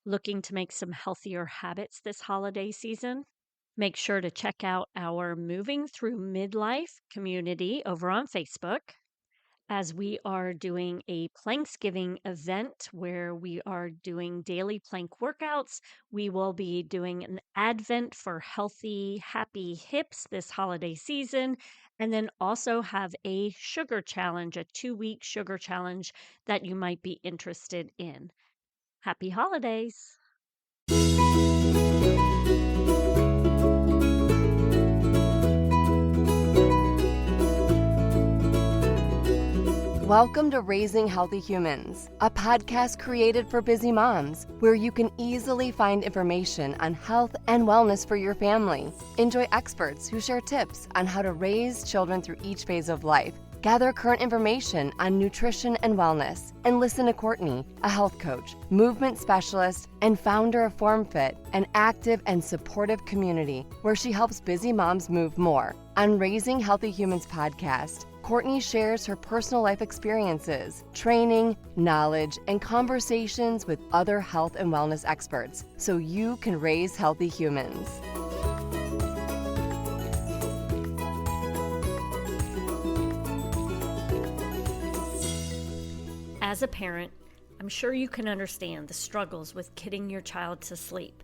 Looking to make some healthier habits this holiday season? Make sure to check out our Moving Through Midlife community over on Facebook, as we are doing a Planksgiving event where we are doing daily plank workouts. We will be doing an advent for healthy, happy hips this holiday season, and then also have a sugar challenge, a 2-week sugar challenge that you might be interested in. Happy holidays! Welcome to Raising Healthy Humans, a podcast created for busy moms, where you can easily find information on health and wellness for your family. Enjoy experts who share tips on how to raise children through each phase of life. Gather current information on nutrition and wellness, and listen to Courtney, a health coach, movement specialist, and founder of FormFit, an active and supportive community where she helps busy moms move more. On Raising Healthy Humans podcast, Courtney shares her personal life experiences, training, knowledge, and conversations with other health and wellness experts so you can raise healthy humans. As a parent, I'm sure you can understand the struggles with getting your child to sleep.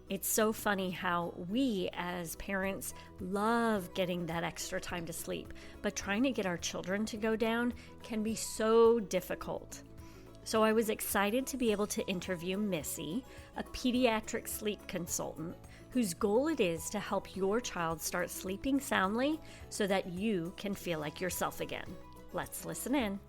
It's so funny how we as parents love getting that extra time to sleep, but trying to get our children to go down can be so difficult. So I was excited to be able to interview Missy, a pediatric sleep consultant, whose goal it is to help your child start sleeping soundly so that you can feel like yourself again. Let's listen in.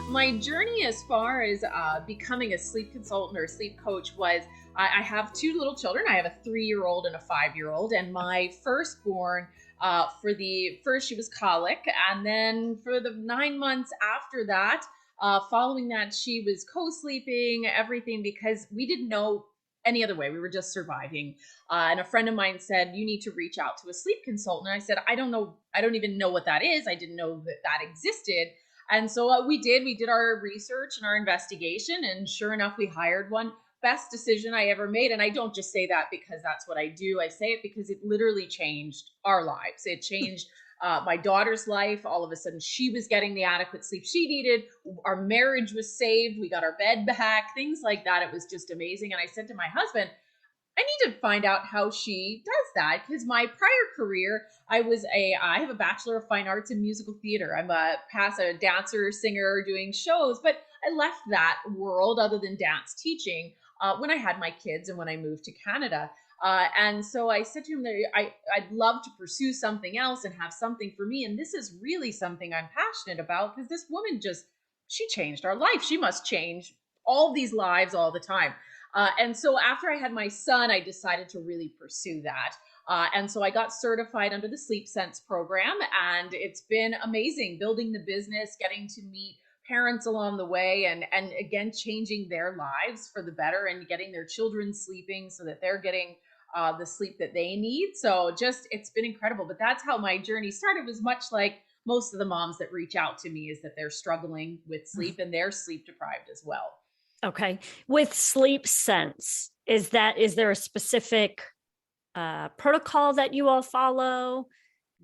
My journey as far as becoming a sleep consultant or a sleep coach was I have two little children. I have a 3-year-old and a 5-year-old. And my firstborn, for the first, she was colic. And then for the 9 months after that, following that, she was co-sleeping, everything, because we didn't know any other way. We were just surviving. And a friend of mine said, you need to reach out to a sleep consultant. And I said, I don't know. I don't even know what that is. I didn't know that that existed. And so we did our research and our investigation, and sure enough, we hired one. Best decision I ever made. And I don't just say that because that's what I do. I say it because it literally changed our lives. It changed my daughter's life. All of a sudden, she was getting the adequate sleep she needed. Our marriage was saved. We got our bed back, things like that. It was just amazing. And I said to my husband, I need to find out how she does that, because my prior career, I have a Bachelor of Fine Arts in musical theater. I'm a dancer, singer, doing shows, but I left that world other than dance teaching when I had my kids and when I moved to Canada. And so I said to him that I'd love to pursue something else and have something for me. And this is really something I'm passionate about, because this woman she changed our life. She must change all these lives all the time. And so after I had my son, I decided to really pursue that. And so I got certified under the Sleep Sense program, and it's been amazing building the business, getting to meet parents along the way, and again, changing their lives for the better and getting their children sleeping so that they're getting the sleep that they need. So it's been incredible. But that's how my journey started. It was much like most of the moms that reach out to me, is that they're struggling with sleep and they're sleep deprived as well. Okay. With Sleep Sense, is there a specific protocol that you all follow?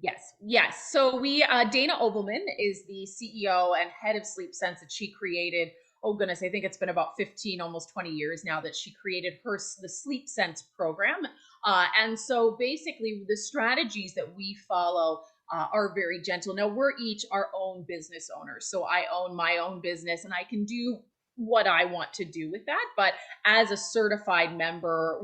Yes. So Dana Obelman is the CEO and head of Sleep Sense that she created. Oh goodness, I think it's been about 15, almost 20 years now that she created the Sleep Sense program. And so basically the strategies that we follow are very gentle. Now we're each our own business owners. So I own my own business and I can do what I want to do with that. But as a certified member,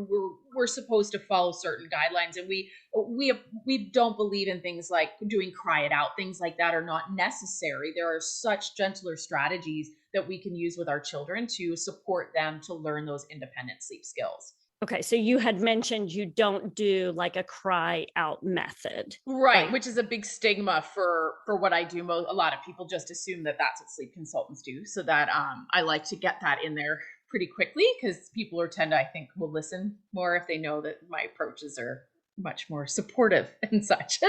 we're supposed to follow certain guidelines, and we don't believe in things like doing cry it out. Things like that are not necessary. There are such gentler strategies that we can use with our children to support them to learn those independent sleep skills. Okay, so you had mentioned you don't do like a cry out method. Right, which is a big stigma for what I do. A lot of people just assume that that's what sleep consultants do. So that I like to get that in there pretty quickly, because people I think will listen more if they know that my approaches are much more supportive and such.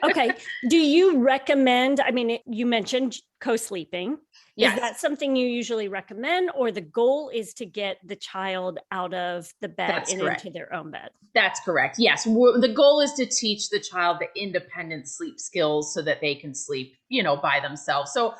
Okay. Do you recommend, I mean, you mentioned co-sleeping. Is Yes, that something you usually recommend, or the goal is to get the child out of the bed that's and correct. into their own bed? That's correct. Yes. The goal is to teach the child the independent sleep skills so that they can sleep, by themselves. So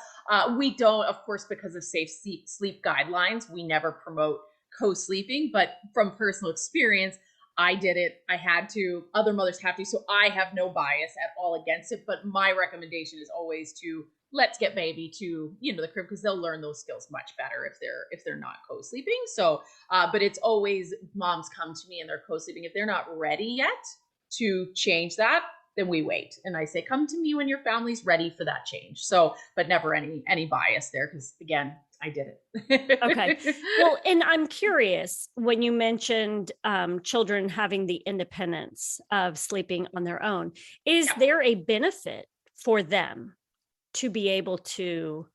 we don't, of course, because of safe sleep guidelines, we never promote co sleeping. But from personal experience, I did it. I had to. Other mothers have to. So I have no bias at all against it. But my recommendation is always to let's get baby to the crib because they'll learn those skills much better if they're not co sleeping. So but it's always moms come to me and they're co-sleeping. If they're not ready yet to change that, then we wait. And I say, come to me when your family's ready for that change. So, but never any bias there because again, I did Okay. it. Well, and I'm curious when you mentioned children having the independence of sleeping on their own, is Yeah. there a benefit for them to be able to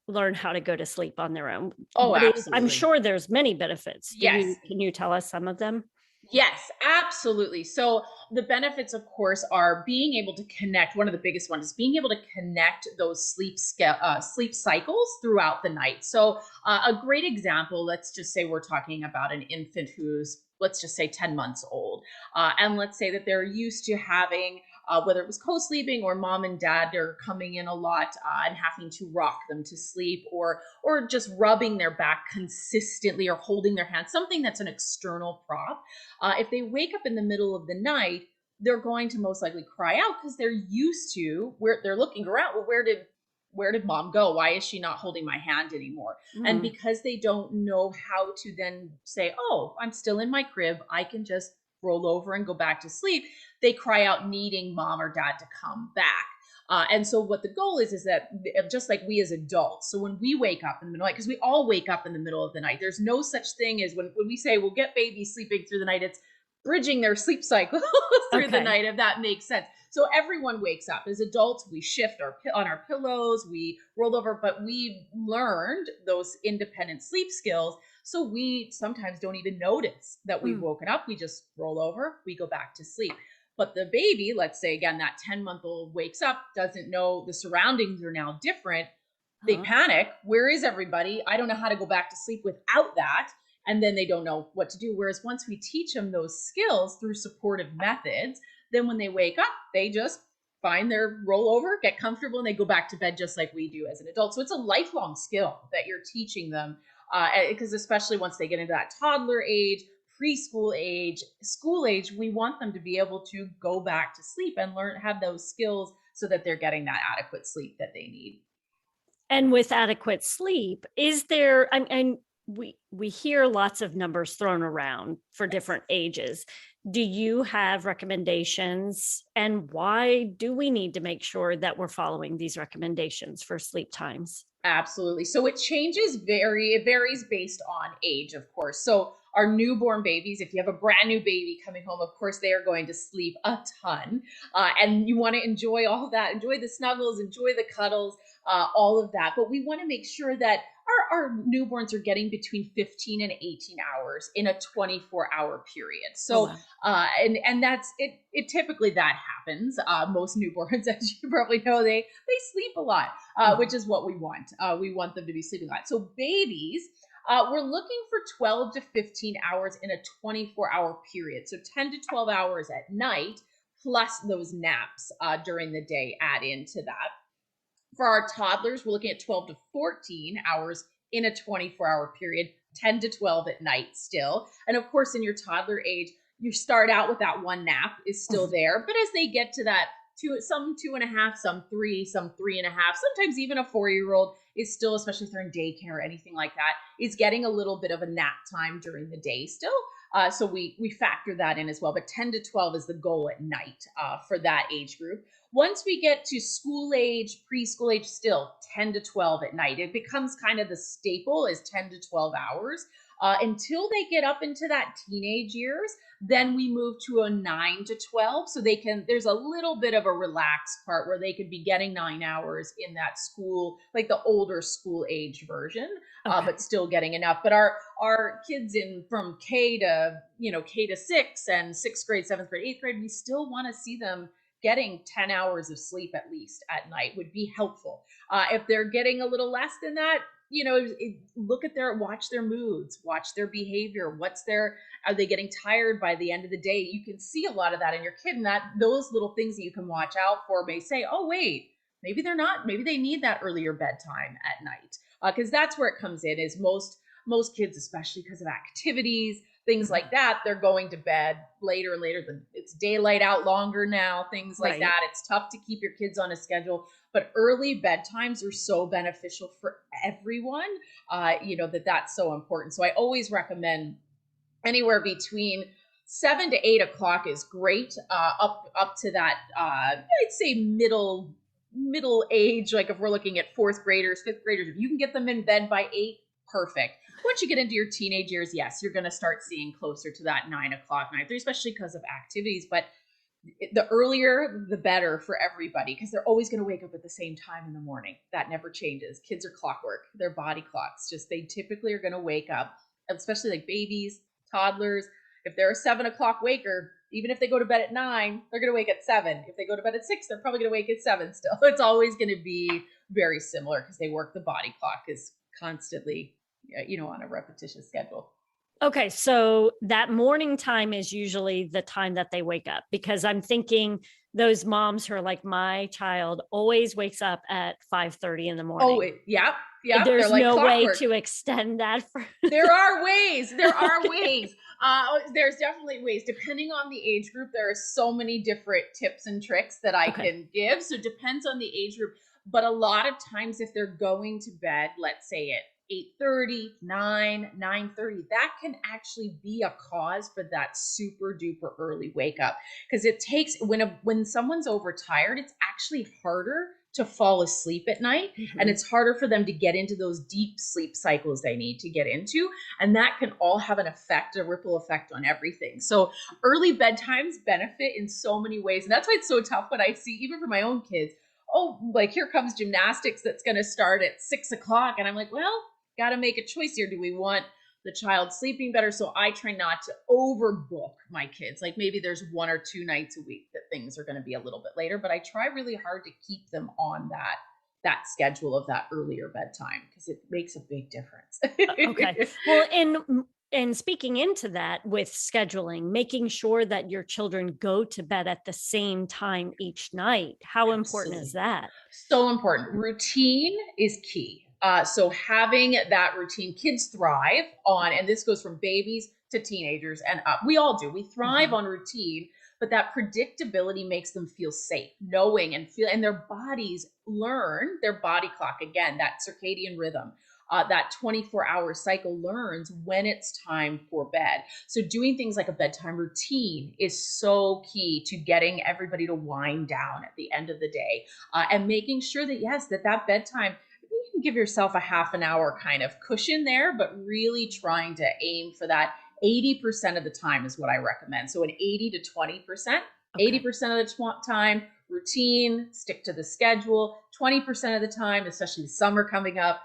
learn how to go to sleep on their own? Oh, I'm absolutely. sure there's many benefits. Yes. Can you tell us some of them? Yes, absolutely. So the benefits, of course, are being able to connect. One of the biggest ones is being able to connect those sleep cycles throughout the night. So a great example, let's just say we're talking about an infant who's, let's just say 10 months old. And let's say that they're used to having whether it was co-sleeping or mom and dad are coming in a lot and having to rock them to sleep or just rubbing their back consistently or holding their hand, something that's an external prop. If they wake up in the middle of the night, they're going to most likely cry out because they're used to where they're looking around. Well, where did mom go? Why is she not holding my hand anymore? And Mm. because they don't know how to then say, oh, I'm still in my crib, I can just roll over and go back to sleep, they cry out needing mom or dad to come back. And so what the goal is that just like we as adults, so when we wake up in the middle of the night, because we all wake up in the middle of the night, there's no such thing as when we say we'll get babies sleeping through the night, it's bridging their sleep cycle through the Okay. night, if that makes sense. So everyone wakes up. As adults, we shift on our pillows, we roll over, but we learned those independent sleep skills. So we sometimes don't even notice that we've Mm. woken up. We just roll over, we go back to sleep. But the baby, let's say again, that 10-month-old wakes up, doesn't know the surroundings are now different. They Uh-huh. panic. Where is everybody? I don't know how to go back to sleep without that. And then they don't know what to do. Whereas once we teach them those skills through supportive methods, then when they wake up, they just find their rollover, get comfortable, and they go back to bed just like we do as an adult. So it's a lifelong skill that you're teaching them. Because especially once they get into that toddler age, preschool age, school age, we want them to be able to go back to sleep and have those skills so that they're getting that adequate sleep that they need. And with adequate sleep, is there, and we hear lots of numbers thrown around for Yes. different ages. Do you have recommendations, and why do we need to make sure that we're following these recommendations for sleep times? Absolutely. So it varies based on age, of course. So our newborn babies, if you have a brand new baby coming home, of course, they are going to sleep a ton. And you want to enjoy all of that, enjoy the snuggles, enjoy the cuddles, all of that. But we want to make sure that our newborns are getting between 15 and 18 hours in a 24-hour period. Oh, So wow. and that's it typically that happens. Most newborns, as you probably know, they sleep a lot, Mhm. which is what we want. We want them to be sleeping a lot. So babies, we're looking for 12 to 15 hours in a 24-hour period. So 10 to 12 hours at night, plus those naps during the day add into that. For our toddlers, we're looking at 12 to 14 hours in a 24-hour period, 10 to 12 at night still. And of course, in your toddler age, you start out with that one nap is still there. But as they get to that some 2.5, some 3, some 3.5, sometimes even a 4-year-old is still, especially if they're in daycare or anything like that, is getting a little bit of a nap time during the day still. So we factor that in as well. But 10 to 12 is the goal at night for that age group. Once we get to school age, preschool age, still 10 to 12 at night. It becomes kind of the staple is 10 to 12 hours. until they get up into that teenage years. Then we move to a 9 to 12. So there's a little bit of a relaxed part where they could be getting 9 hours in that school, like the older school age version, Okay. but still getting enough. But our kids from K to 6 and sixth grade, seventh grade, eighth grade, we still want to see them getting 10 hours of sleep at least at night would be helpful. If they're getting a little less than that, watch their moods, watch their behavior. Are they getting tired by the end of the day? You can see a lot of that in your kid, and those little things that you can watch out for may say, oh, wait, maybe they're not, maybe they need that earlier bedtime at night. Because that's where it comes in, is most kids, especially because of activities, things like that, they're going to bed later and later. It's daylight out longer now, things like that. It's tough to keep your kids on a schedule, but early bedtimes are so beneficial for everyone, that's so important. So I always recommend anywhere between 7 to 8 o'clock is great, up to that, I'd say middle age. Like if we're looking at fourth graders, fifth graders, if you can get them in bed by 8, perfect. Once you get into your teenage years, yes, you're going to start seeing closer to that 9 o'clock, 9:30, especially because of activities. But the earlier, the better for everybody, because they're always going to wake up at the same time in the morning. That never changes. Kids are clockwork. They're body clocks. They typically are going to wake up, especially like babies, toddlers. If they're a 7 o'clock waker, even if they go to bed at 9, they're going to wake at 7. If they go to bed at 6, they're probably going to wake at 7 still. It's always going to be very similar because they work, the body clock is constantly, on a repetitious schedule. Okay, so that morning time is usually the time that they wake up, because I'm thinking those moms who are like, my child always wakes up at 5:30 in the morning. Oh, yeah. There's like no clockwork. way to extend that. There are ways. There's definitely ways. Depending on the age group, there are so many different tips and tricks that I can give. So it depends on the age group. But a lot of times if they're going to bed, let's say at 8:30, 9:30, that can actually be a cause for that super duper early wake up. Because it takes, when someone's overtired, it's actually harder to fall asleep at night. And it's harder for them to get into those deep sleep cycles they need to get into. And that can all have a ripple effect on everything. So early bedtimes benefit in so many ways. And that's why it's so tough when I see, even for my own kids, like here comes gymnastics that's going to start at 6 o'clock. And I'm like, well, got to make a choice here. Do we want the child sleeping better? So I try not to overbook my kids. Like maybe there's 1 or 2 nights a week that things are going to be a little bit later, but I try really hard to keep them on that schedule of that earlier bedtime, because it makes a big difference. Okay. Well, and speaking into that with scheduling, making sure that your children go to bed at the same time each night, how important is that? So important. Routine is key. So having that routine, kids thrive on, and this goes from babies to teenagers and up. We all do. We thrive on routine, but that predictability makes them feel safe, knowing and their bodies learn their body clock again, that circadian rhythm. That 24-hour cycle learns when it's time for bed. So doing things like a bedtime routine is so key to getting everybody to wind down at the end of the day, and making sure that, yes, that bedtime, you can give yourself a half an hour kind of cushion there, but really trying to aim for that 80% of the time is what I recommend. So an 80 to 20%, 80% of the time, routine, stick to the schedule. 20% of the time, especially the summer coming up,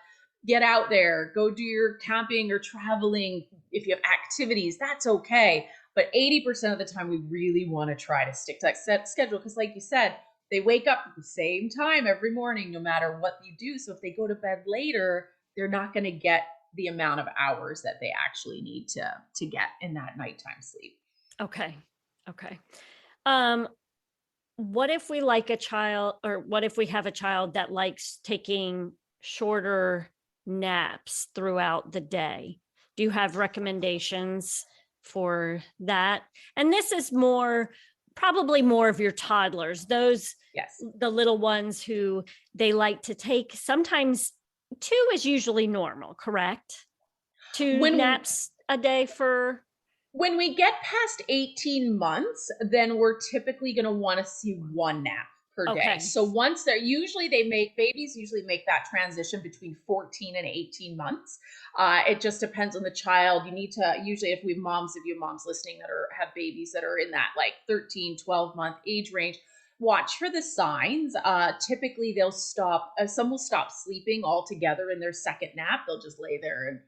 get out there, go do your camping or traveling. If you have activities, that's okay. But 80% of the time, we really want to try to stick to that set schedule. Because like you said, they wake up at the same time every morning, no matter what you do. So if they go to bed later, they're not going to get the amount of hours that they actually need to get in that nighttime sleep. Okay. What if we what if we have a child that likes taking shorter naps throughout the day? Do you have recommendations for that? And this is probably more of your toddlers, the little ones who they like to take. Sometimes 2 is usually normal, correct? 2 naps a day for... When we get past 18 months, then we're typically going to want to see 1 nap per day. Okay. So once babies usually make that transition between 14 and 18 months. It just depends on the child. You need to, usually if you have moms listening that have babies that are in that like 13, 12-month age range, watch for the signs. Typically they'll stop, some will stop sleeping altogether in their second nap. They'll just lay there and,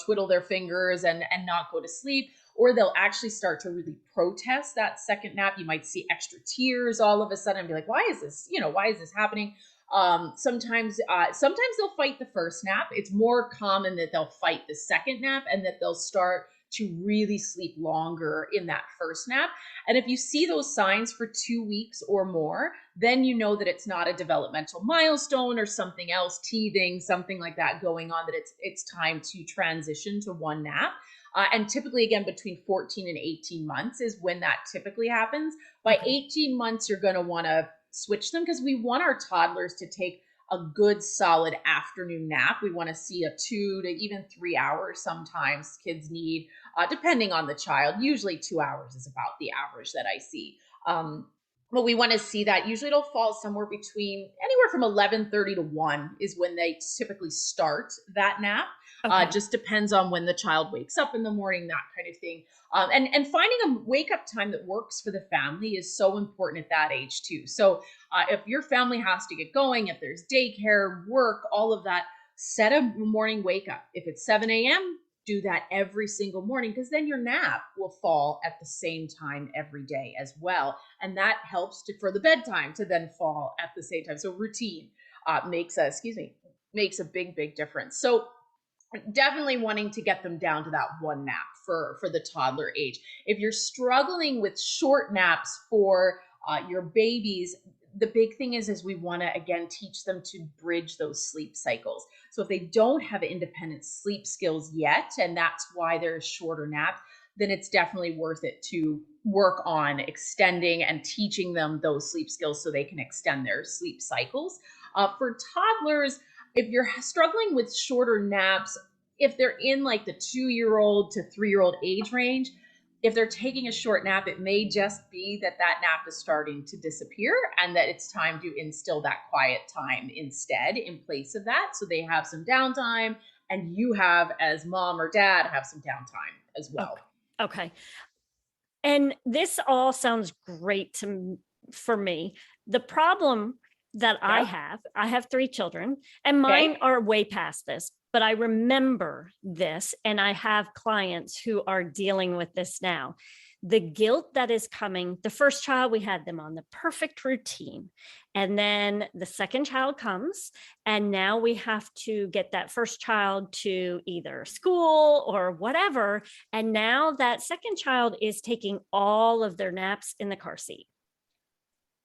twiddle their fingers and not go to sleep, or they'll actually start to really protest that second nap. You might see extra tears all of a sudden and be like, why is this happening? Sometimes they'll fight the first nap. It's more common that they'll fight the second nap and that they'll start to really sleep longer in that first nap. And if you see those signs for 2 weeks or more, then you know that it's not a developmental milestone or something else, teething, something like that going on, that it's time to transition to one nap. And typically, again, between 14 and 18 months is when that typically happens. By 18 months, you're going to want to switch them, because we want our toddlers to take a good solid afternoon nap. We want to see a 2 to even 3 hours. Sometimes kids need, depending on the child, usually 2 hours is about the average that I see. But we want to see that. Usually it'll fall somewhere between anywhere from 11:30 to 1 is when they typically start that nap. Okay. Just depends on when the child wakes up in the morning, that kind of thing. And finding a wake up time that works for the family is so important at that age too. So if your family has to get going, if there's daycare, work, all of that, set a morning wake up. If it's 7 a.m., do that every single morning, because then your nap will fall at the same time every day as well. And that helps for the bedtime to then fall at the same time. So routine makes a big, big difference. So definitely wanting to get them down to that one nap for the toddler age. If you're struggling with short naps for your babies, the big thing is we want to, again, teach them to bridge those sleep cycles. So if they don't have independent sleep skills yet, and that's why there's shorter naps, then it's definitely worth it to work on extending and teaching them those sleep skills so they can extend their sleep cycles. For toddlers, if you're struggling with shorter naps, if they're in like the 2-year-old to 3-year-old age range, if they're taking a short nap, it may just be that nap is starting to disappear and that it's time to instill that quiet time instead in place of that. So they have some downtime, and you have, as mom or dad, have some downtime as well. Okay. And this all sounds great for me. The problem that I have 3 children, and mine are way past this, but I remember this, and I have clients who are dealing with this now. The guilt that is coming. The first child, we had them on the perfect routine. And then the second child comes, and now we have to get that first child to either school or whatever. And now that second child is taking all of their naps in the car seat.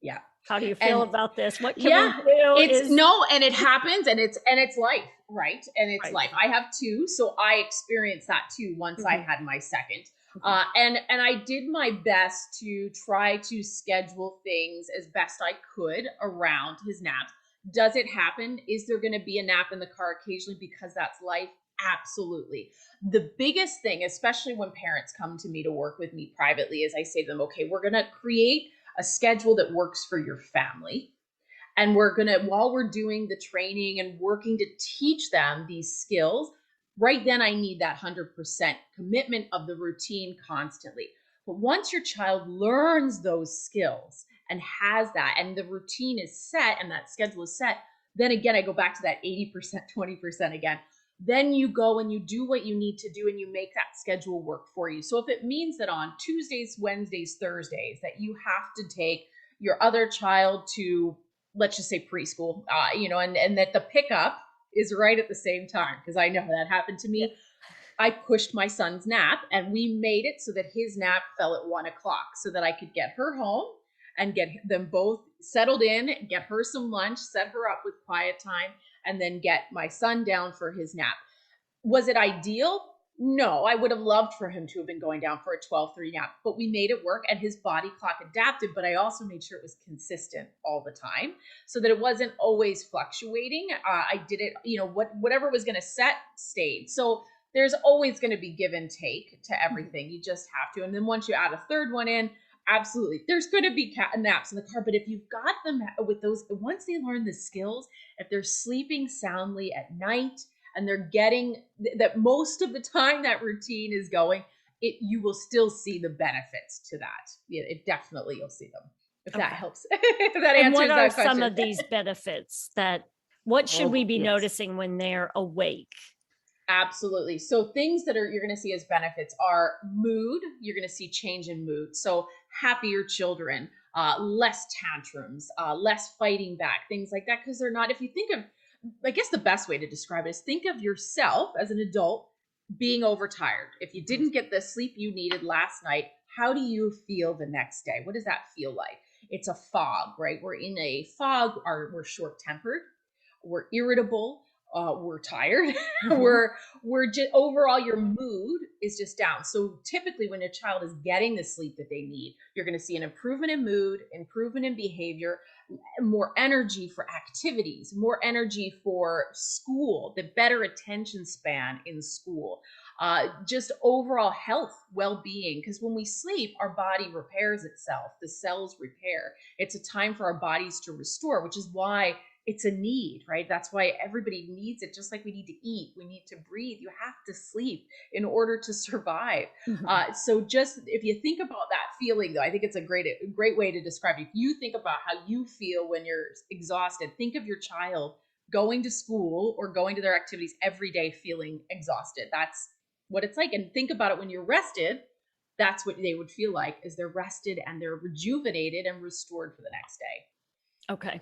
Yeah. How do you feel about this? What can we do? And it happens, and it's life, right? And it's life. I have 2, so I experienced that too once I had my second. And I did my best to try to schedule things as best I could around his naps. Does it happen? Is there going to be a nap in the car occasionally because that's life? Absolutely. The biggest thing, especially when parents come to me to work with me privately, is I say to them, okay, we're going to create a schedule that works for your family. And we're going to, while we're doing the training and working to teach them these skills, right then I need that 100% commitment of the routine constantly. But once your child learns those skills and has that, and the routine is set and that schedule is set, then again, I go back to that 80%, 20% again. Then you go and you do what you need to do, and you make that schedule work for you. So if it means that on Tuesdays, Wednesdays, Thursdays, that you have to take your other child to, let's just say, preschool, and that the pickup is right at the same time, because I know that happened to me. Yeah. I pushed my son's nap, and we made it so that his nap fell at 1 o'clock so that I could get her home and get them both settled in, get her some lunch, set her up with quiet time, and then get my son down for his nap. Was it ideal? No, I would have loved for him to have been going down for a 12:30 nap, but we made it work, and his body clock adapted, but I also made sure it was consistent all the time so that it wasn't always fluctuating. I did it, whatever was going to set stayed. So there's always going to be give and take to everything. You just have to. And then once you add a third one in, absolutely. There's going to be naps in the car, but if you've got them with those, once they learn the skills, if they're sleeping soundly at night and they're getting that most of the time that routine is going, you will still see the benefits to that. Yeah, it definitely you'll see them. If that Okay. helps, if that And what answers are that some question. of these benefits what should we Oh, be yes. noticing when they're awake? Absolutely. So things that you're going to see as benefits are mood. You're going to see change in mood. So happier children, less tantrums, less fighting back, things like that. Because they're not. If you think of, I guess the best way to describe it is think of yourself as an adult being overtired. If you didn't get the sleep you needed last night, how do you feel the next day? What does that feel like? It's a fog, right? We're in a fog. We're short tempered, we're irritable, we're tired, Mhm. we're just overall your mood is just down. So typically when a child is getting the sleep that they need, you're going to see an improvement in mood, improvement in behavior, more energy for activities, more energy for school, the better attention span in school, just overall health, well-being. Because when we sleep, our body repairs itself, the cells repair. It's a time for our bodies to restore, which is why it's a need, right? That's why everybody needs it. Just like we need to eat, we need to breathe. You have to sleep in order to survive. Mhm. So just if you think about that feeling, though, I think it's a great way to describe it. If you think about how you feel when you're exhausted, think of your child going to school or going to their activities every day feeling exhausted. That's what it's like. And think about it when you're rested. That's what they would feel like, is they're rested and they're rejuvenated and restored for the next day. Okay.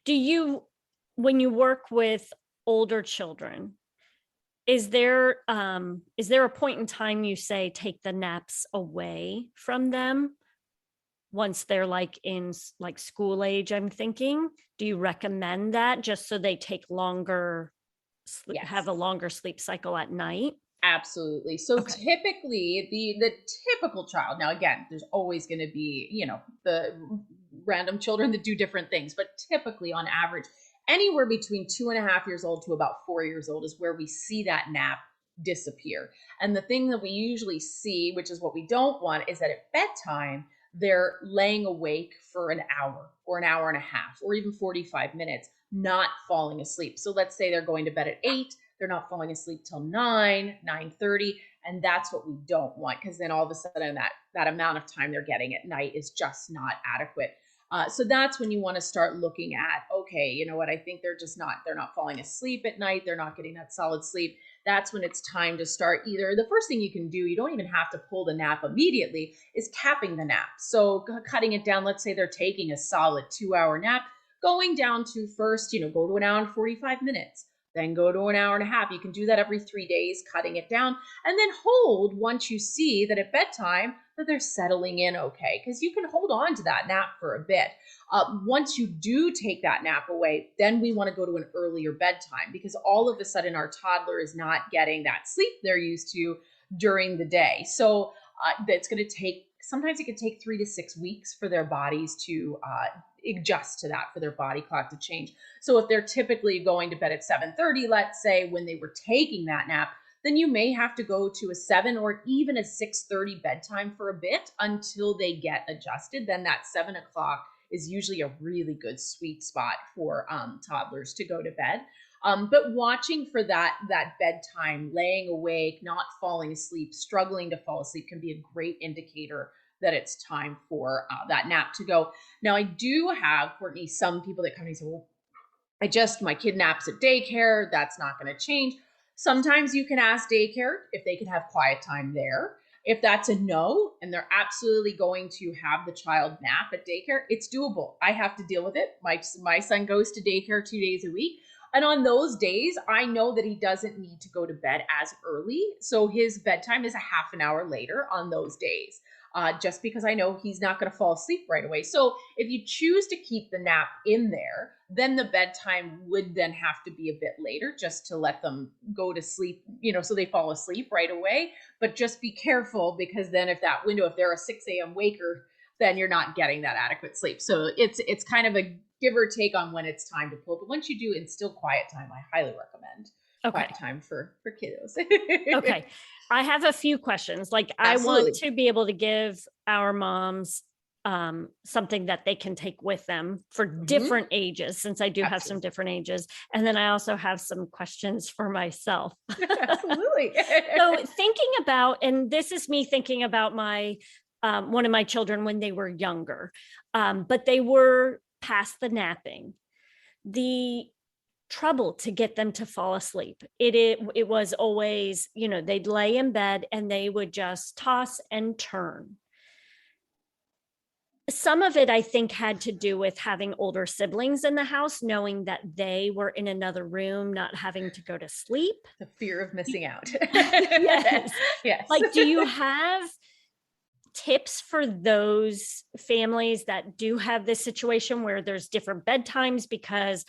Do you when you work with older children, is there a point in time you say take the naps away from them once they're like like school age, I'm thinking? Do you recommend that just so they take have Yes. a longer sleep cycle at night? Absolutely. So Okay. typically the typical child, now again, there's always going to be, the random children that do different things, but typically on average, anywhere between 2.5 years old to about 4 years old is where we see that nap disappear. And the thing that we usually see, which is what we don't want, is that at bedtime, they're laying awake for an hour or an hour and a half, or even 45 minutes, not falling asleep. So let's say they're going to bed at 8, they're not falling asleep till 9:30, and that's what we don't want, because then all of a sudden that amount of time they're getting at night is just not adequate. So that's when you want to start looking at, okay, you know what, I think they're not falling asleep at night, they're not getting that solid sleep. That's when it's time to start. Either the first thing you can do, you don't even have to pull the nap immediately, is capping the nap. So cutting it down. Let's say they're taking a solid 2-hour nap, going down to first, go to an hour and 45 minutes, then go to an hour and a half. You can do that every 3 days, cutting it down, and then hold once you see that at bedtime that they're settling in okay, because you can hold on to that nap for a bit. Once you do take that nap away, then we want to go to an earlier bedtime, because all of a sudden our toddler is not getting that sleep they're used to during the day. So that's going to take, sometimes it could take 3 to 6 weeks for their bodies to adjust to that, for their body clock to change. So if they're typically going to bed at 7:30, let's say, when they were taking that nap, then you may have to go to a 7 or even a 6:30 bedtime for a bit until they get adjusted. Then that 7 o'clock is usually a really good sweet spot for toddlers to go to bed. But watching for that bedtime, laying awake, not falling asleep, struggling to fall asleep, can be a great indicator that it's time for that nap to go. Now, I do have, Courtney, some people that come and say, well, my kid naps at daycare. That's not going to change. Sometimes you can ask daycare if they can have quiet time there. If that's a no, and they're absolutely going to have the child nap at daycare, it's doable. I have to deal with it. My son goes to daycare 2 days a week. And on those days, I know that he doesn't need to go to bed as early. So his bedtime is a half an hour later on those days, just because I know he's not going to fall asleep right away. So if you choose to keep the nap in there, then the bedtime would then have to be a bit later, just to let them go to sleep, so they fall asleep right away. But just be careful, because then if they're a 6 a.m. waker, then you're not getting that adequate sleep. So it's kind of a give or take on when it's time to pull. But once you do instill quiet time, I highly recommend Okay. quiet time for kiddos. Okay. I have a few questions. Like, I want Absolutely. to be able to give our moms something that they can take with them for Hmm. different ages, since I do have some Absolutely. different ages. And then I also have some questions for myself. Absolutely. So, thinking about, and this is me thinking about my one of my children when they were younger, but they were past the napping. The trouble to get them to fall asleep. It was always, they'd lay in bed and they would just toss and turn. Some of it, I think, had to do with having older siblings in the house, knowing that they were in another room, not having to go to sleep. The fear of missing out. Yes. Yes. Like, do you have tips for those families that do have this situation where there's different bedtimes? Because,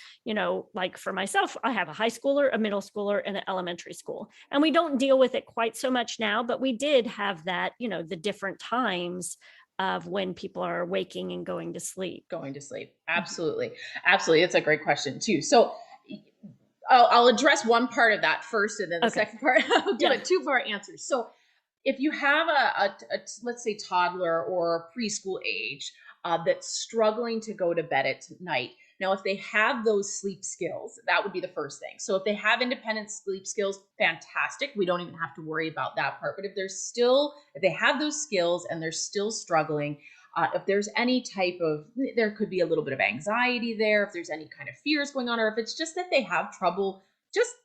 like for myself, I have a high schooler, a middle schooler, and an elementary school. And we don't deal with it quite so much now, but we did have that, the different times of when people are waking and going to sleep. Going to sleep. Absolutely. Absolutely. It's a great question too. So I'll address one part of that first, and then the Okay. second part, I'll do Yeah. a two-part answer. So if you have let's say toddler or preschool age that's struggling to go to bed at night, now if they have those sleep skills, that would be the first thing. So if they have independent sleep skills, fantastic, we don't even have to worry about that part. But if they have those skills and they're still struggling, if there's any type of, there could be a little bit of anxiety there, if there's any kind of fears going on, or if it's just that they have trouble just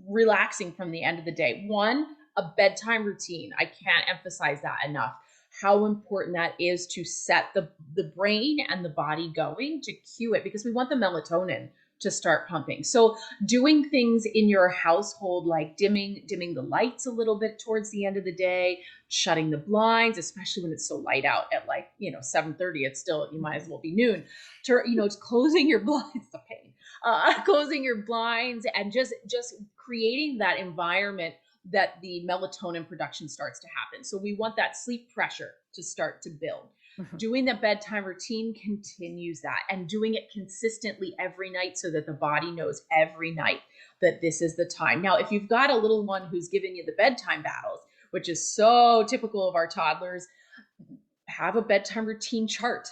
relaxing from the end of the day. One, a bedtime routine. I can't emphasize that enough. How important that is to set the brain and the body going, to cue it, because we want the melatonin to start pumping. So doing things in your household like dimming the lights a little bit towards the end of the day, shutting the blinds, especially when it's so light out at 7:30, it's still, you might as well be noon. It's closing your blinds, it's a pain. Closing your blinds and just creating that environment that the melatonin production starts to happen. So we want that sleep pressure to start to build. Mhm. Doing the bedtime routine continues that, and doing it consistently every night so that the body knows every night that this is the time. Now, if you've got a little one who's giving you the bedtime battles, which is so typical of our toddlers, have a bedtime routine chart.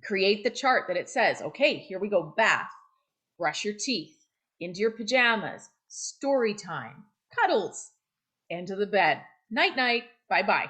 Create the chart that it says, okay, here we go, bath, brush your teeth, into your pajamas, story time, cuddles, into the bed, night night, bye bye.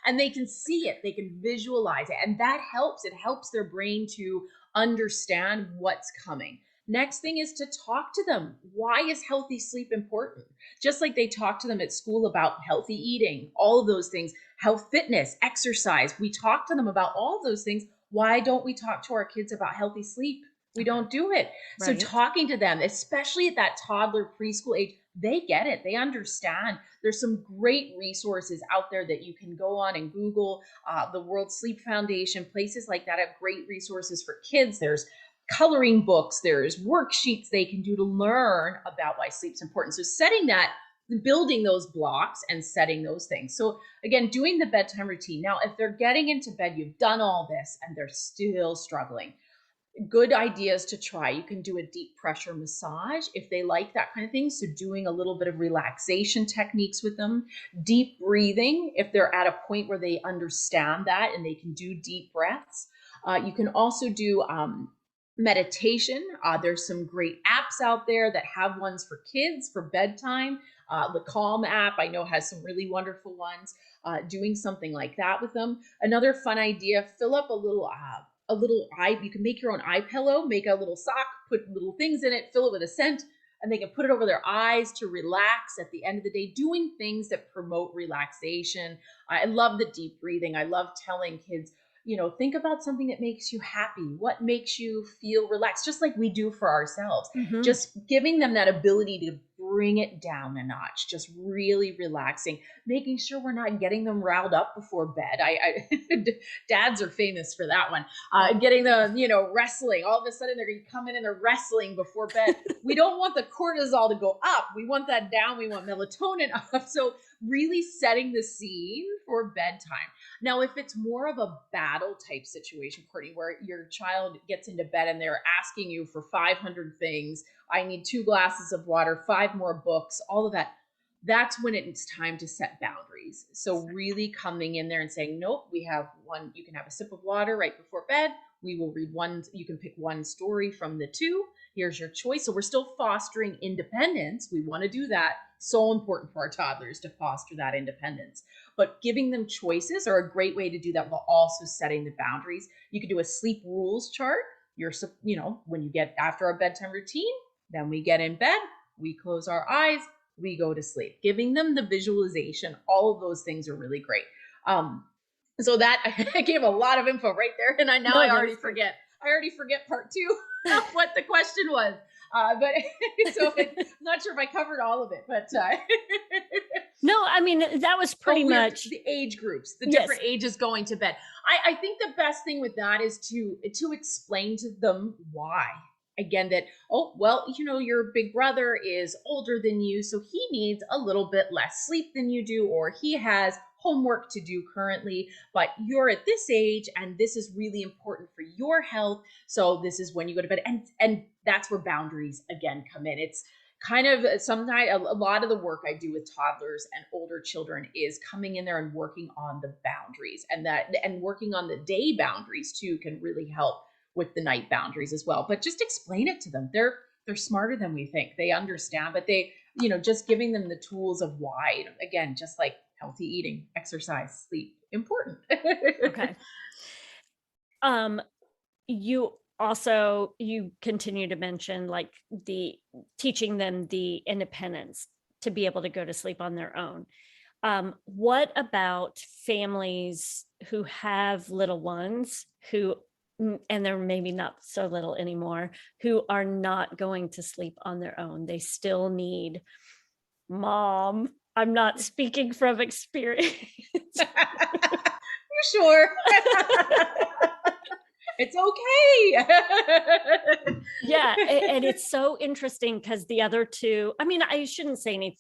And they can see it, they can visualize it, and that helps. It helps their brain to understand what's coming. Next thing is to talk to them. Why is healthy sleep important? Just like they talk to them at school about healthy eating, all of those things, health, fitness, exercise. We talk to them about all of those things. Why don't we talk to our kids about healthy sleep? We don't do it. So Right. talking to them, especially at that toddler preschool age, they get it. They understand. There's some great resources out there that you can go on and Google. The World Sleep Foundation, places like that have great resources for kids. There's coloring books. There's worksheets they can do to learn about why sleep's important. So setting that, building those blocks and setting those things. So again, doing the bedtime routine. Now, if they're getting into bed, you've done all this and they're still struggling, good ideas to try. You can do a deep pressure massage if they like that kind of thing. So doing a little bit of relaxation techniques with them, deep breathing if they're at a point where they understand that and they can do deep breaths. You can also do meditation. There's some great apps out there that have ones for kids for bedtime. The Calm app, I know, has some really wonderful ones. Doing something like that with them. Another fun idea: fill up a little eye. You can make your own eye pillow, make a little sock, put little things in it, fill it with a scent, and they can put it over their eyes to relax at the end of the day. Doing things that promote relaxation. I love the deep breathing. I love telling kids, think about something that makes you happy. What makes you feel relaxed? Just like we do for ourselves. Mhm. Just giving them that ability to bring it down a notch, just really relaxing, making sure we're not getting them riled up before bed. Dads are famous for that one. Getting them, wrestling. All of a sudden they're going to come in and they're wrestling before bed. We don't want the cortisol to go up. We want that down. We want melatonin up. So really setting the scene for bedtime. Now, if it's more of a battle type situation, Courtney, where your child gets into bed and they're asking you for 500 things, I need 2 glasses of water, 5 5 more books, all of that. That's when it's time to set boundaries. So really coming in there and saying, nope, we have one, you can have a sip of water right before bed. We will read one, you can pick one story from the 2. Here's your choice. So we're still fostering independence. We want to do that. So important for our toddlers to foster that independence. But giving them choices are a great way to do that while also setting the boundaries. You could do a sleep rules chart. When you get after our bedtime routine, then we get in bed, we close our eyes, we go to sleep. Giving them the visualization, all of those things are really great. So that I gave a lot of info right there, and I already forget. I already forget part 2 of what the question was. But so I'm not sure if I covered all of it, but no, I mean, that was pretty much the age groups, the different ages going to bed. I think the best thing with that is to explain to them why. Again, that, your big brother is older than you, so he needs a little bit less sleep than you do, or he has homework to do currently, but you're at this age and this is really important for your health. So this is when you go to bed. And that's where boundaries again come in. It's kind of sometimes a lot of the work I do with toddlers and older children is coming in there and working on the boundaries, and working on the day boundaries too can really help with the night boundaries as well. But just explain it to them. They're smarter than we think. They understand, but they, just giving them the tools of why, again, just like healthy eating, exercise, sleep, important. Okay. You continue to mention like the teaching them the independence to be able to go to sleep on their own. What about families who have little ones and they're maybe not so little anymore, who are not going to sleep on their own? They still need mom. I'm not speaking from experience. You sure? It's okay. Yeah. And it's so interesting because the other 2, I mean, I shouldn't say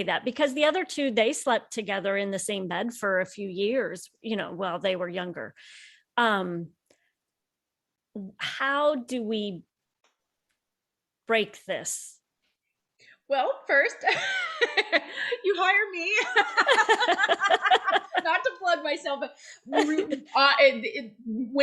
that, because the other 2, they slept together in the same bed for a few years, while they were younger. How do we break this? Well, first, you hire me. Not to plug myself, but when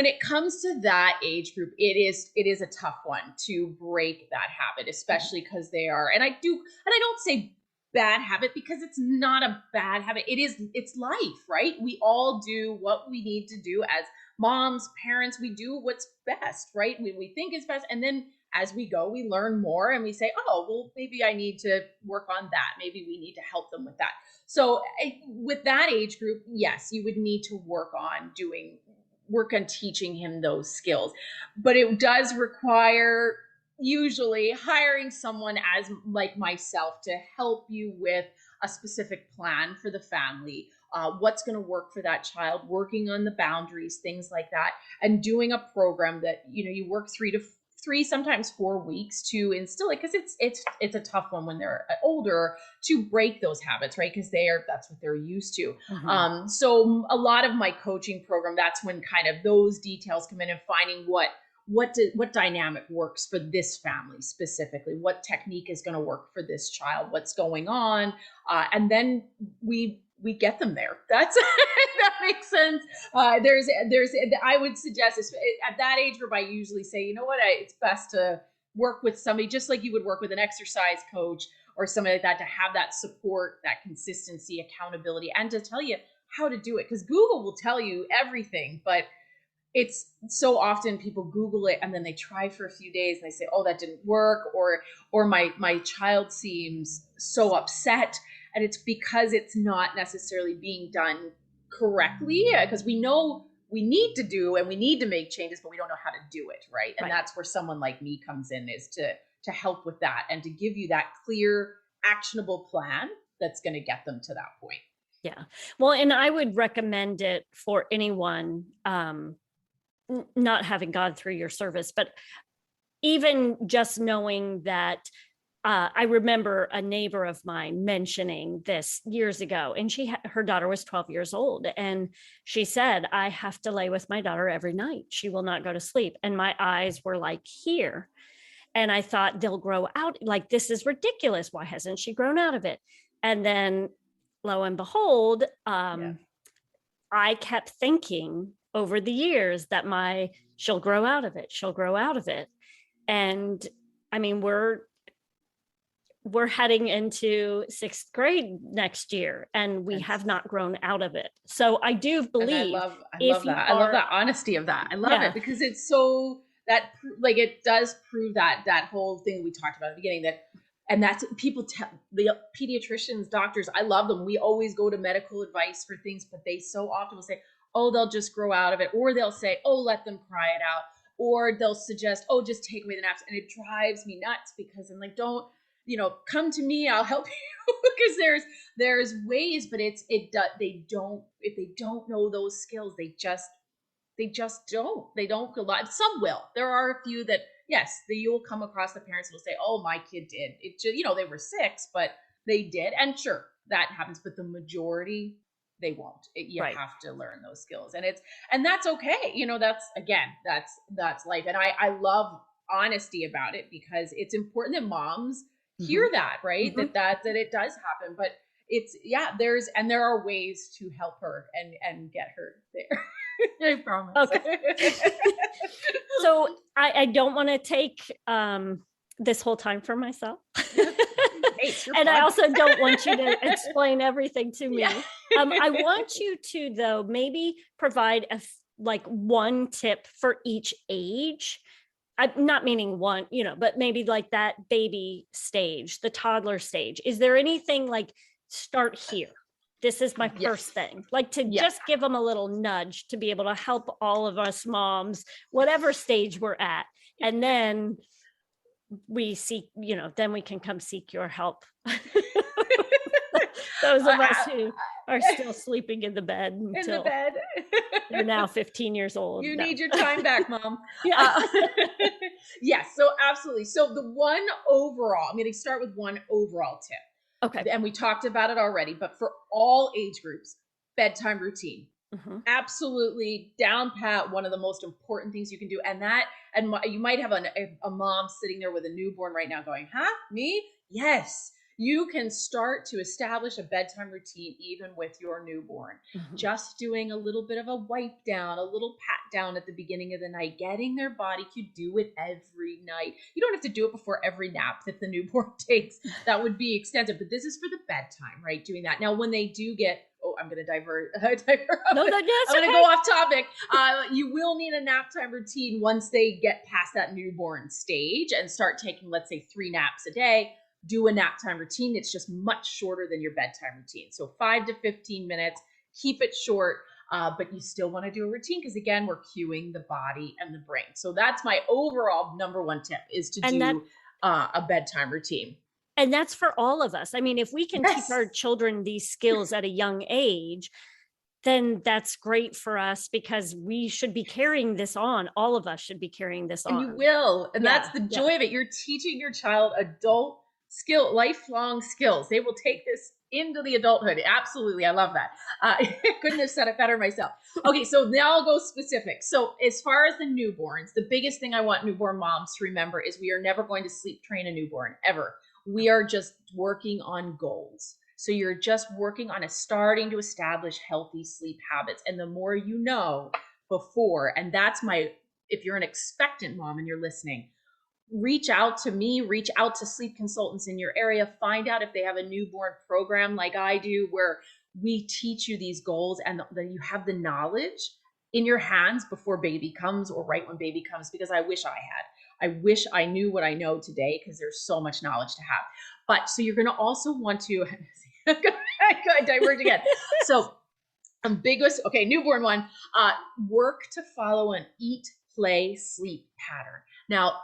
it comes to that age group, it is a tough one to break that habit, especially because they are, and I don't say bad habit because it's not a bad habit. It's life, right? We all do what we need to do as moms, parents. We do what's best, right? We think is best, and then as we go, we learn more and we say, oh, well, maybe I need to work on that. Maybe we need to help them with that. So with that age group, yes, you would need to work on teaching him those skills. But it does require usually hiring someone as like myself to help you with a specific plan for the family. What's going to work for that child, working on the boundaries, things like that, and doing a program that, you work 3, sometimes 4 weeks to instill it, because it's a tough one when they're older to break those habits, right? Because that's what they're used to. Mm-hmm. So a lot of my coaching program, that's when kind of those details come in, and finding what dynamic works for this family specifically, what technique is going to work for this child, what's going on, and then we get them there. That makes sense. There's I would suggest at that age group, I usually say, it's best to work with somebody just like you would work with an exercise coach or somebody like that, to have that support, that consistency, accountability, and to tell you how to do it. Because Google will tell you everything, but it's so often people Google it and then they try for a few days and they say, oh, that didn't work, or my child seems so upset. And it's because it's not necessarily being done correctly, because we know we need to do and we need to make changes, but we don't know how to do it, right? And that's where someone like me comes in, is to help with that and to give you that clear, actionable plan that's going to get them to that point. Yeah. Well, and I would recommend it for anyone, not having gone through your service, but even just knowing that. I remember a neighbor of mine mentioning this years ago, and her daughter was 12 years old. And she said, I have to lay with my daughter every night. She will not go to sleep. And my eyes were like here. And I thought they'll grow out. Like, this is ridiculous. Why hasn't she grown out of it? And then lo and behold, I kept thinking over the years that she'll grow out of it. She'll grow out of it. And I mean, we're heading into 6th grade next year, and we have not grown out of it. So I do believe, I love that. I love that honesty of that. I love it because it's so that, like, it does prove that whole thing we talked about at the beginning, that, and that's people tell the pediatricians, doctors, I love them. We always go to medical advice for things, but they so often will say, oh, they'll just grow out of it. Or they'll say, oh, let them cry it out. Or they'll suggest, oh, just take away the naps. And it drives me nuts because I'm like, don't, come to me, I'll help you. Because there's ways, but if they don't know those skills, they just don't. A lot. Some will. There are a few that, yes, you'll come across the parents who will say, oh, my kid did it. Just, they were 6, but they did. And sure, that happens, but the majority, they won't. You have to learn those skills, and that's okay. That's life. And I love honesty about it, because it's important that moms hear that, right? Mm-hmm. that it does happen, but there are ways to help her and get her there. I promise. Okay. So I don't want to take this whole time for myself. Hey, and I also don't want you to explain everything to me. Yeah. I want you to, though, maybe provide one tip for each age. I'm not meaning one, but maybe like that baby stage, the toddler stage. Is there anything like, start here? This is my first thing, like to just give them a little nudge to be able to help all of us moms, whatever stage we're at. And then we seek, then we can come seek your help. Those of us who are still sleeping in the bed until they're now 15 years old. You need your time back, Mom. Yes, so absolutely. So I'm going to start with one overall tip. Okay. And we talked about it already, but for all age groups, bedtime routine. Mm-hmm. Absolutely down pat, one of the most important things you can do. And you might have a mom sitting there with a newborn right now going, huh? Me? Yes. You can start to establish a bedtime routine even with your newborn. Mm-hmm. Just doing a little bit of a wipe down, a little pat down at the beginning of the night, getting their body to do it every night. You don't have to do it before every nap that the newborn takes. That would be extensive, but this is for the bedtime, right? Doing that. Now, when they do get, I'm going to divert. No, that's I'm going to go off topic. You will need a nap time routine once they get past that newborn stage and start taking, let's say, 3 naps a day. Do a nap time routine. It's just much shorter than your bedtime routine. So 5 to 15 minutes, keep it short, but you still want to do a routine because, again, we're cueing the body and the brain. So that's my overall number one tip, is to do a bedtime routine. And that's for all of us. I mean, if we can teach our children these skills at a young age, then that's great for us, because we should be carrying this on. All of us should be carrying this on. And you will. And that's the joy of it. You're teaching your child adult lifelong skills. They will take this into the adulthood. Absolutely. I love that. Couldn't have said it better myself. Okay. So now I'll go specific. So as far as the newborns, the biggest thing I want newborn moms to remember is we are never going to sleep train a newborn, ever. We are just working on goals. So you're just working on starting to establish healthy sleep habits. And the more you know before, and if you're an expectant mom and you're listening, reach out to me, reach out to sleep consultants in your area, find out if they have a newborn program like I do, where we teach you these goals and then you have the knowledge in your hands before baby comes, or right when baby comes, because I wish I knew what I know today, because there's so much knowledge to have. But so you're going to also want to, I diverge again. So newborn one, work to follow an eat, play, sleep pattern. Now,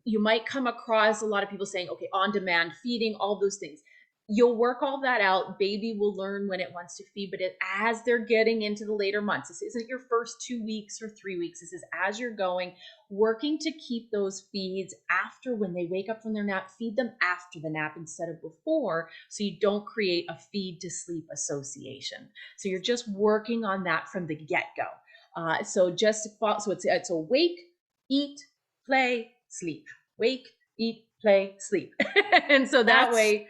you might come across a lot of people saying, okay, on-demand feeding, all those things. You'll work all that out. Baby will learn when it wants to feed, but as they're getting into the later months, this isn't your first 2 weeks or 3 weeks. This is as you're going, working to keep those feeds after, when they wake up from their nap, feed them after the nap instead of before, so you don't create a feed to sleep association. So you're just working on that from the get-go. So it's a wake, eat, play, sleep. Wake, eat, play, sleep. And so that That's way,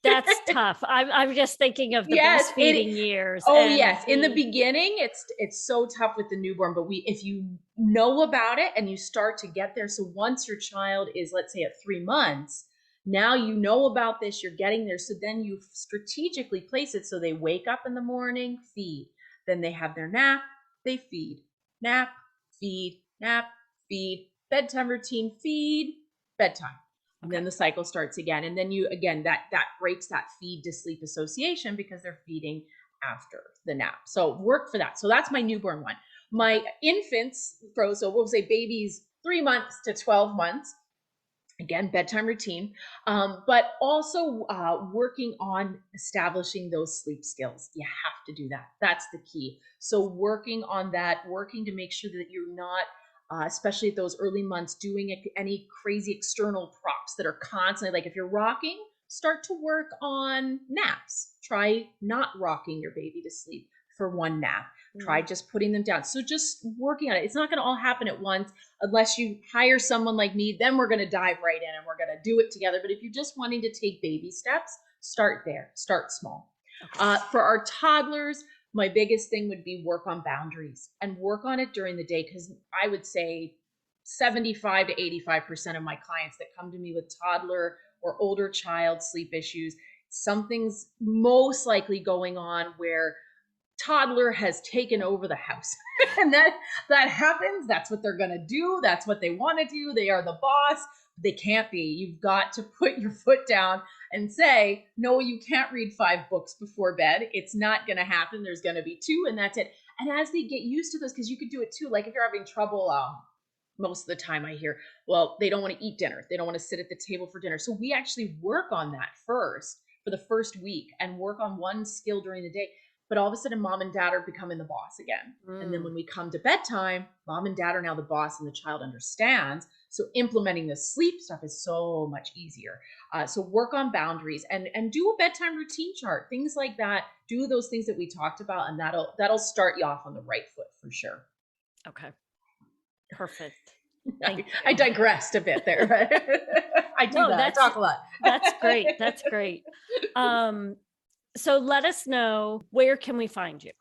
that's tough. I'm just thinking of the yes, breastfeeding years oh and yes, in the the beginning, it's so tough with the newborn, but if you know about it and you start to get there, so once your child is, let's say, at 3 months, now you know about this, you're getting there, so then you strategically place it so they wake up in the morning, feed, then they have their nap, they feed, nap, feed, nap, feed, bedtime routine, feed, bedtime. And okay. then the cycle starts again. And then you, again, that breaks that feed to sleep association because they're feeding after the nap. So work for that. So that's my newborn one. My infants, so we'll say babies 3 months to 12 months, again, bedtime routine, but also working on establishing those sleep skills. You have to do that. That's the key. So working on that, working to make sure that you're not, especially at those early months, doing any crazy external props that are constantly, like if you're rocking, start to work on naps. Try not rocking your baby to sleep for one nap. Try just putting them down. So just working on it. It's not going to all happen at once unless you hire someone like me. Then we're going to dive right in and we're going to do it together. But if you're just wanting to take baby steps, start there. Start small. Okay. For our toddlers, my biggest thing would be work on boundaries and work on it during the day, because I would say 75 to 85% of my clients that come to me with toddler or older child sleep issues, something's most likely going on where toddler has taken over the house. And that happens. That's what they're going to do. That's what they want to do. They are the boss. They can't be. You've got to put your foot down and say, no, you can't read 5 books before bed. It's not going to happen. There's going to be 2 and that's it. And as they get used to those, because you could do it too, like if you're having trouble, most of the time I hear, well, they don't want to eat dinner. They don't want to sit at the table for dinner. So we actually work on that first for the first week and work on one skill during the day. But all of a sudden, mom and dad are becoming the boss again. And then when we come to bedtime, mom and dad are now the boss and the child understands. So implementing the sleep stuff is so much easier. So work on boundaries and do a bedtime routine chart, things like that. Do those things that we talked about, and that'll start you off on the right foot for sure. Okay. Perfect. I digressed a bit there, but I do that. I talk a lot. That's great. That's great. So let us know, where can we find you?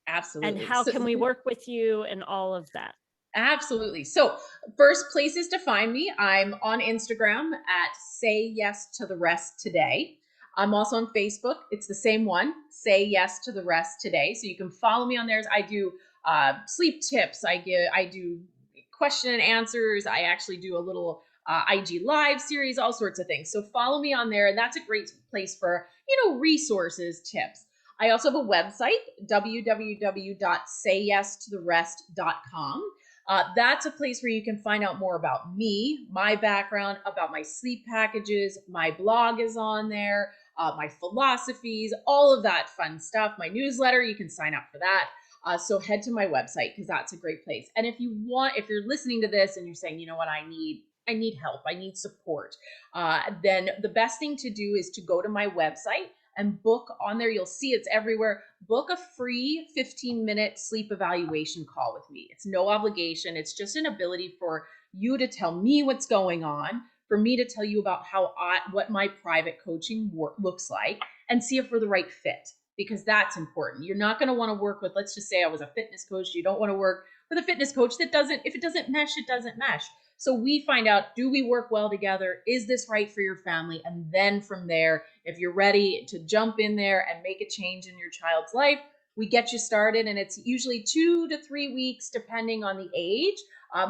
Absolutely. And how can we work with you and all of that? Absolutely. So first places to find me, I'm on Instagram at Say Yes to the Rest Today. I'm also on Facebook. It's the same one, Say Yes to the Rest Today. So you can follow me on there. I do sleep tips. I do question and answers. I actually do a little IG live series, all sorts of things. So follow me on there. And that's a great place for, resources, tips. I also have a website, www.sayyestotherest.com. That's a place where you can find out more about me, my background, about my sleep packages. My blog is on there, my philosophies, all of that fun stuff. My newsletter, you can sign up for that. So head to my website because that's a great place. And if you're listening to this and you're saying, you know what, I need help, I need support, then the best thing to do is to go to my website and book on there. You'll see it's everywhere. Book a free 15-minute sleep evaluation call with me. It's no obligation. It's just an ability for you to tell me what's going on, for me to tell you about what my private coaching looks like, and see if we're the right fit, because that's important. You're not going to want to work with, let's just say I was a fitness coach. You don't want to work with a fitness coach if it doesn't mesh, it doesn't mesh. So we find out, do we work well together? Is this right for your family? And then from there, if you're ready to jump in there and make a change in your child's life, we get you started. And it's usually 2 to 3 weeks, depending on the age.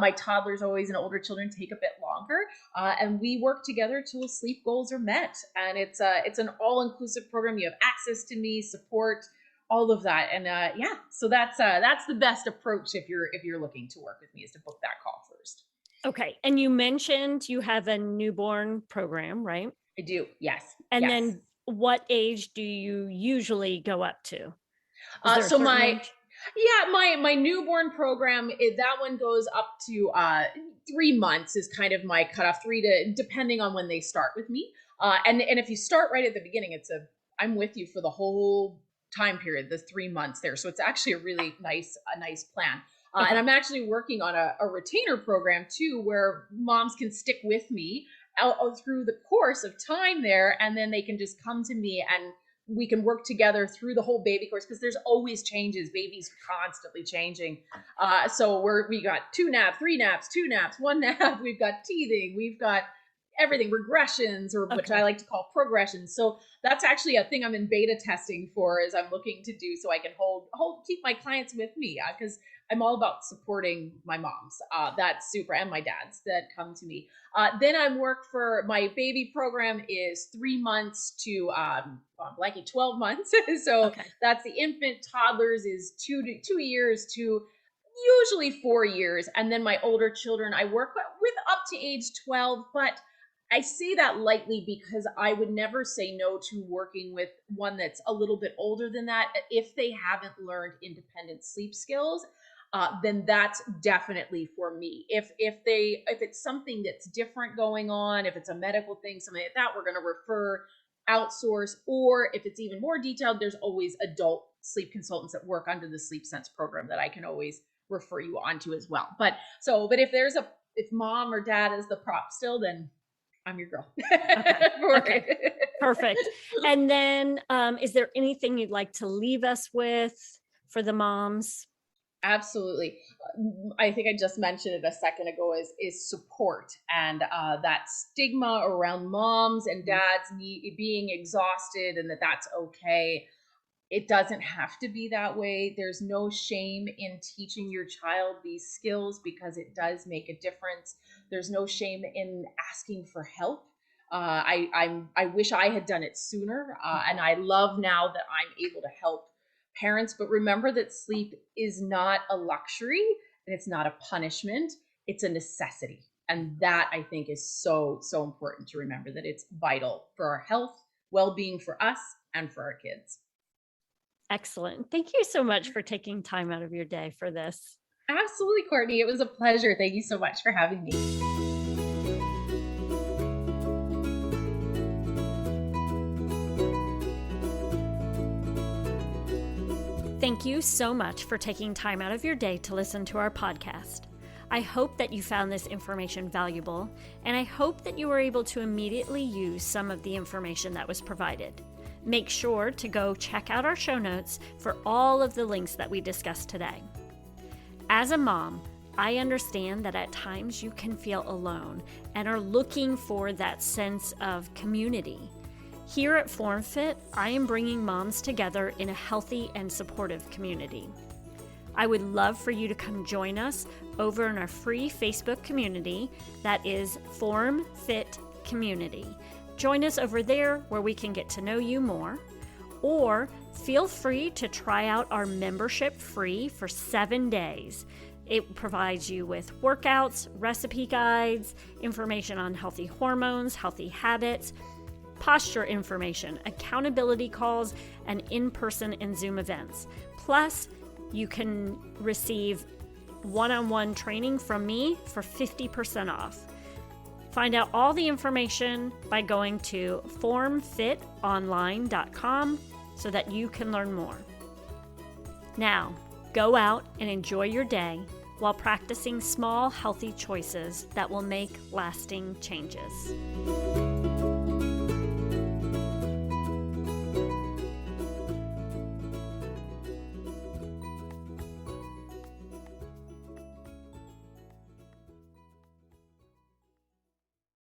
My toddlers always and older children take a bit longer. And we work together till sleep goals are met. And it's an all-inclusive program. You have access to me, support, all of that. And so that's the best approach if you're looking to work with me, is to book that call first. Okay. And you mentioned you have a newborn program, right? I do. Yes. And yes. then what age do you usually go up to? So my newborn program, that one goes up to 3 months is kind of my cutoff, depending on when they start with me. And if you start right at the beginning, I'm with you for the whole time period, the 3 months there. So it's actually a really nice plan. And I'm actually working on a retainer program too, where moms can stick with me out through the course of time there, and then they can just come to me and we can work together through the whole baby course, because there's always changes. Babies constantly changing. So we got 2 naps, 3 naps, 2 naps, 1 nap. We've got teething. We've got everything, regressions, or which I like to call progressions. So that's actually a thing I'm in beta testing for, is I'm looking to do so I can keep my clients with me, because I'm all about supporting my moms. That's super, and my dads that come to me. Then I work for my baby program is 3 months to 12 months. So that's the infant. Toddlers is 2 years to usually 4 years. And then my older children, I work with up to age 12, but I say that lightly because I would never say no to working with one that's a little bit older than that. If they haven't learned independent sleep skills, then that's definitely for me. If it's something that's different going on, if it's a medical thing, something like that, we're going to refer, outsource, or if it's even more detailed, there's always adult sleep consultants that work under the Sleep Sense program that I can always refer you onto as well. But if mom or dad is the prop still, then I'm your girl. Okay. Perfect. And then, is there anything you'd like to leave us with for the moms? Absolutely. I think I just mentioned it a second ago, is support, and that stigma around moms and dads being exhausted, and that's okay. It doesn't have to be that way. There's no shame in teaching your child these skills, because it does make a difference. There's no shame in asking for help. I wish I had done it sooner, and I love now that I'm able to help parents. But remember that sleep is not a luxury, and it's not a punishment. It's a necessity. And that, I think, is so, so important to remember, that it's vital for our health, well-being for us, and for our kids. Excellent. Thank you so much for taking time out of your day for this. Absolutely, Courtney. It was a pleasure. Thank you so much for having me. Thank you so much for taking time out of your day to listen to our podcast. I hope that you found this information valuable, and I hope that you were able to immediately use some of the information that was provided. Make sure to go check out our show notes for all of the links that we discussed today. As a mom, I understand that at times you can feel alone and are looking for that sense of community. Here at FormFit, I am bringing moms together in a healthy and supportive community. I would love for you to come join us over in our free Facebook community that is FormFit Community. Join us over there where we can get to know you more, or feel free to try out our membership free for 7 days. It provides you with workouts, recipe guides, information on healthy hormones, healthy habits, posture information, accountability calls, and in-person and Zoom events. Plus, you can receive one-on-one training from me for 50% off. Find out all the information by going to formfitonline.com so that you can learn more. Now, go out and enjoy your day while practicing small, healthy choices that will make lasting changes.